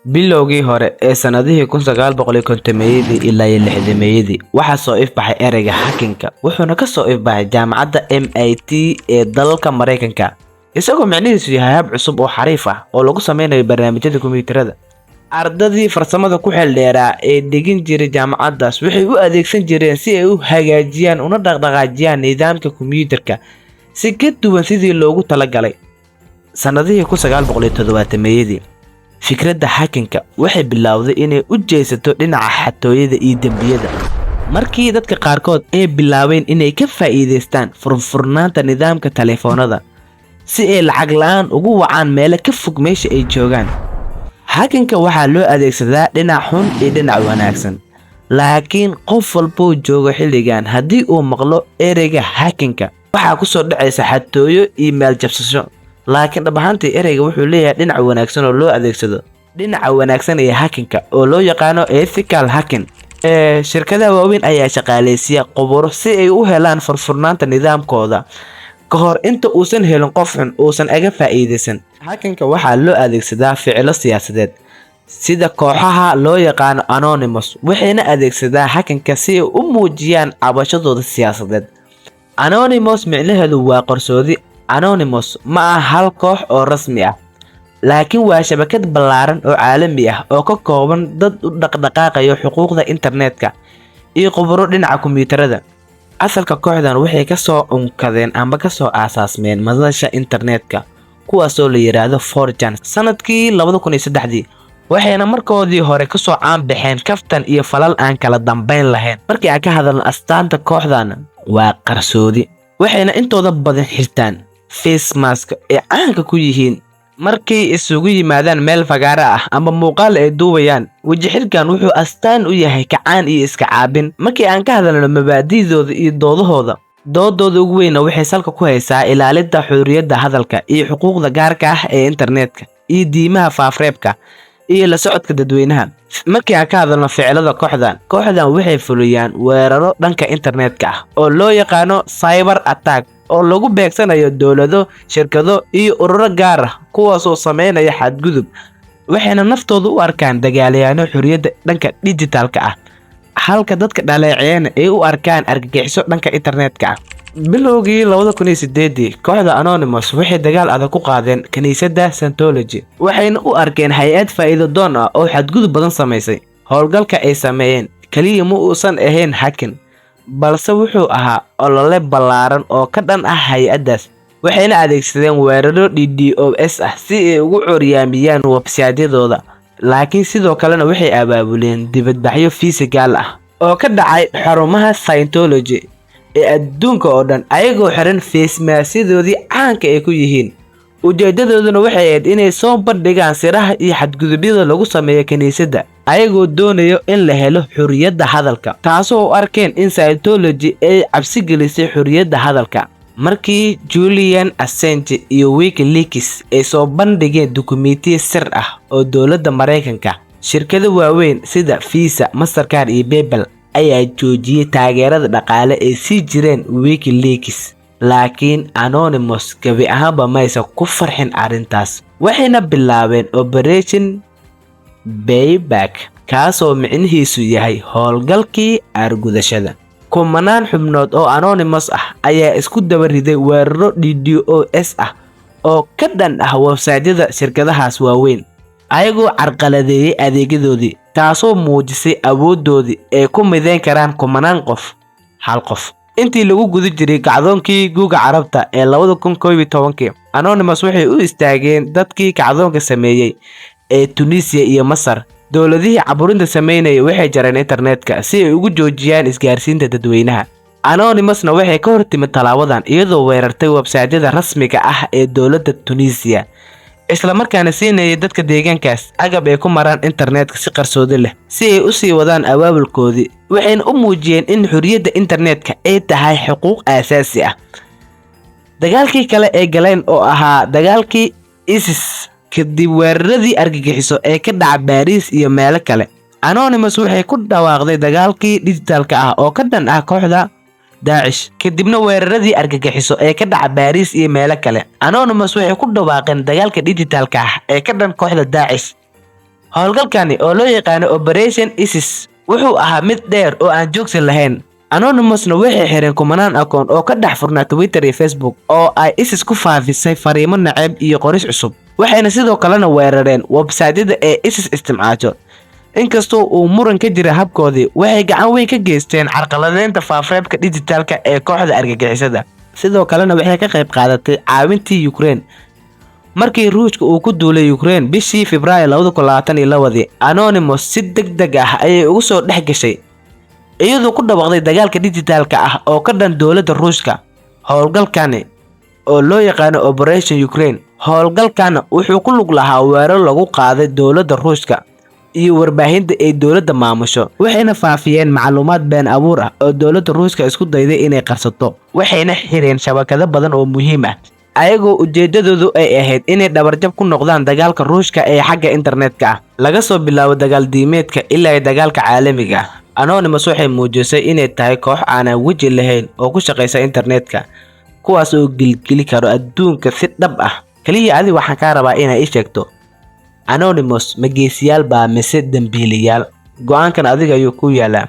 Bilowgii hore ee sanadihii 1950 ilaa 60 waxaa soo ifbaxay ereyga hacking-ka wuxuuna ka soo ifbaxay jaamacadda MIT ee dalka Mareykanka isagoo macnihiisu yahay hab cusub oo xariif ah oo lagu sameynayo barnaamijyada kombiyuutarada. Ardadii farsamada ku xeel dheeraa ee dhigin jiray jaamacaddaas waxay u adeegsan jireen si ay u hagaajiyaan una dhaqdhaqaajiyaan nidaamka kombiyuutarka si ka duwan sidii loogu talagalay. Sanadihii 1970 fikradda hacking-ka waxay bilowday inay u jeesato dhinaca xatooyada iyo dambiyada. Markii dadka qaarkood ay bilaabeen inay ka faa'iideystaan furfurnaanta nidaamka taleefoonada si ay lacag la'aan ugu wacaan meelo ka fog meesha ay joogaan. Hacking-ka waxaa loo adeegsadaa dhinac xun iyo dhinac wanaagsan. Laakiin qof walba jooga xilligan haddii uu maqlo ereyga hacking-ka waxaa ku soo dhacaysa xatooyo iyo meel jabsasho. Laakiin dhab ahaantii ereyga wuxuu leeyahay dhinac wanaagsan oo loo adeegsado. Dhinaca wanaagsan ee hacking-ka oo loo yaqaano ethical hacking. Shirkadaha waaweyn ayaa shaqaaleysiya khubaro si ay u helaan furfurnaanta nidaamkooda ka hor inta uusan helin qof xun uusan aga faa'iideysan. Hacking-ka waxaa loo adeegsadaa ficilo siyaasadeed sida kooxaha loo yaqaano anonymous waxayna adeegsadaan hacking-ka si ay u muujiyaan cabashadooda siyaasadeed. Anonymous micnaheedu waa qarsoodi. Anonymous ma aha hal koox oo rasmi ah, laakiin waa shabakad ballaaran oo caalami ah oo ka kooban dad u dhaqdhaqaaqaya xuquuqda internetka iyo khubaro dhinaca kombiyuutarada. Asalka kooxdan waxay ka soo unkadeen ama ka soo aasaasmeen madasha internetka kuwaasoo la yiraahdo 4chan sanadkii 2003 waxayna markoodii hore ka soo caan baxeen kaftan iyo falal aan kala dambeyn lahayn. Markii aan ka hadalno astaanta kooxdan waa qarsoodi, waxayna intooda badan xirtaan face mask ee caanka ku yihiin markay isugu yimaadaan meel fagaara ah ama muuqaal ay duubayaan. Waji xirkan wuxuu astaan u yahay kacaan iyo iska caabin. Markii aan ka hadalno mabaadi'dooda iyo doodooda ugu weyn waxay salka ku haysaa ilaalinta xorriyadda hadalka iyo xuquuqda gaarka ah ee internetka iyo diimaha faafreebka iyo la socodka dadweynaha. Markii aan ka hadalno ficilada kooxdan waxay fuliyaan weeraro dhanka internetka ah oo loo yaqaano cyber attack oo lagu beegsanayo dawlado, shirkado iyo ururo gaar ah kuwaas oo sameynaya xadgudub. Waxayna naftooda u arkaan dagaalyahanno xorriyadda dhanka digitalka ah halka dadka dhaleeceeyana ay u arkaan argagixiso dhanka internetka ah. Bilowgii 2008 kooxda Anonymous waxay dagaal adag ku qaadeen kaniisadda Scientology waxayna u arkeen hay'ad faa'iido doon ah oo xadgudub badan sameysay. Howlgalka ay sameeyeen kaliya ma uusan ahayn hacking balse wuxuu ahaa olole ballaaran oo ka dhan ah hay'addaas. Waxayna adeegsadeen weeraro DDoS ah si ay ugu curyaamiyaan website-yadooda, laakiin sidoo kalena waxay abaabuleen dibadbaxyo physical ah oo ka dhacay xarumaha Scientology ee adduunka oo dhan ayagoo xiran face mask-yadoodii caanka ay ku yihiin. Ujeedadooduna waxay ahayd inay soo bandhigaan siraha iyo xadgudubyada lagu sameeyo kaniisadda ayagoo doonayo in la helo xorriyadda hadalka, taasoo u arkeen in Scientology ay cabsi gelisay xorriyadda hadalka. Markii Julian Assange iyo WikiLeaks ay soo bandhigeen dukumiintiyo sir ah oo dowladda Mareykanka, shirkado waaweyn sida Visa, Mastercard iyo PayPal ayaa joojiyay taageerada dhaqaale ay sii jireen WikiLeaks. Laakiin Anonymous gabi ahaanba maysan ku farxin arrintaas. Waxayna bilaabeen Operation Payback kaasoo micnihiisu yahay howlgalkii argudashada. Kumanaan xubnood oo Anonymous ah ayaa isku daba riday weeraro DDoS ah oo ka dhan ah website-yada shirkadahaas waaweyn ayagoo carqaladeeyay adeegyadoodii, taasoo muujisay awooddoodii ay ku mideyn karaan kumanaan qof hal qof. Intii lagu guda jiray kacdoonkii Guuga Carabta ee 2011 Anonymous waxay u istaageen dadkii kacdoonka sameeyay ee Tunisia iyo Masar. Dowladihii caburinta sameynaya waxay jareen internetka si ay ugu joojiyaan isgaarsiinta dadweynaha. Anonymousna waxay ka hortimid talaabadan iyadoo weerartay website-yada rasmiga ah ee dowladda Tunisia, isla markaana siinayay dadka deegaankaas agab ay ku maraan internetka si qarsoodi leh si ay u sii wadaan abaabulkoodii. Waxayna u muujiyeen in xorriyadda internetka ay tahay xuquuq aasaasi ah. Dagaalkii kale ee galeen oo ahaa dagaalkii ISIS kadib weeraradii argagixiso ee ka dhaca Paris iyo meelo kale, Anonymous waxay ku dhawaaqday dagaalkii digitalka ah oo ka dhan ah kooxda Daesh kadibna weeraradii argagixiso ee ka dhaca Paris iyo meelo kale. Anonymous waxay ku dhawaaqeen dagaalka digitalka ah ee ka dhan kooxda Daesh howlgalkani oo loo yaqaano Operation ISIS wuxuu ahaa mid dheer oo aan joogsi lahayn. Anonymousna waxay xireen kumanaan akoon oo ka dhex furnaa Twitter iyo Facebook oo ay ISIS ku faafisay fariimo nacayb iyo qoris cusub. waxayna sidoo kalena weerareen website-yada ee ISIS isticmaasho. inkastoo uu muran ka jira habkoodii, waxay gacan weyn ka geysteen carqaladeynta faafreebka dhijitaalka ee kooxda argagixisada. sidoo kalena waxay ka qayb qaadatay caawintii Ukraine markii Ruushka uu ku duulay Ukraine bishii Febraayo 2022. Anonymous si degdeg ah ayay ugu soo dhex gashay iyadoo ku dhawaaqday dagaalka dhijitaalka ah oo ka dhan dowladda Ruushka. howlgalkani oo loo yaqaan Operation Ukraine, howlgalkan wuxuu ku lug lahaa weerar lagu qaaday dowladda Ruushka iyo warbaahinta ay dowladda maamusho, waxayna faafiyeen macluumaad been abuur ah oo dowladda Ruushka isku dayday inay qarsato. waxayna xireen shabakado badan oo muhiim ah ayagoo ujeedadoodu ay ahayd inay dhabarjab ku noqdaan dagaalka Ruushka ee xagga internetka ah. laga soo bilaabo dagaal diimeedka ilaa dagaalka caalamiga ah, Anonymous waxay muujisay inay tahay koox aan waji lahayn oo ku shaqeysa internetka, kuwaas oo gilgili karo adduunka si dhab ah. kaliya adiga waxaan ka rabaa inay ii sheegto, Anonymous ma geesiyaal baa mise dambiilayaal? go'aankan adiga ayuu ku yaalaa.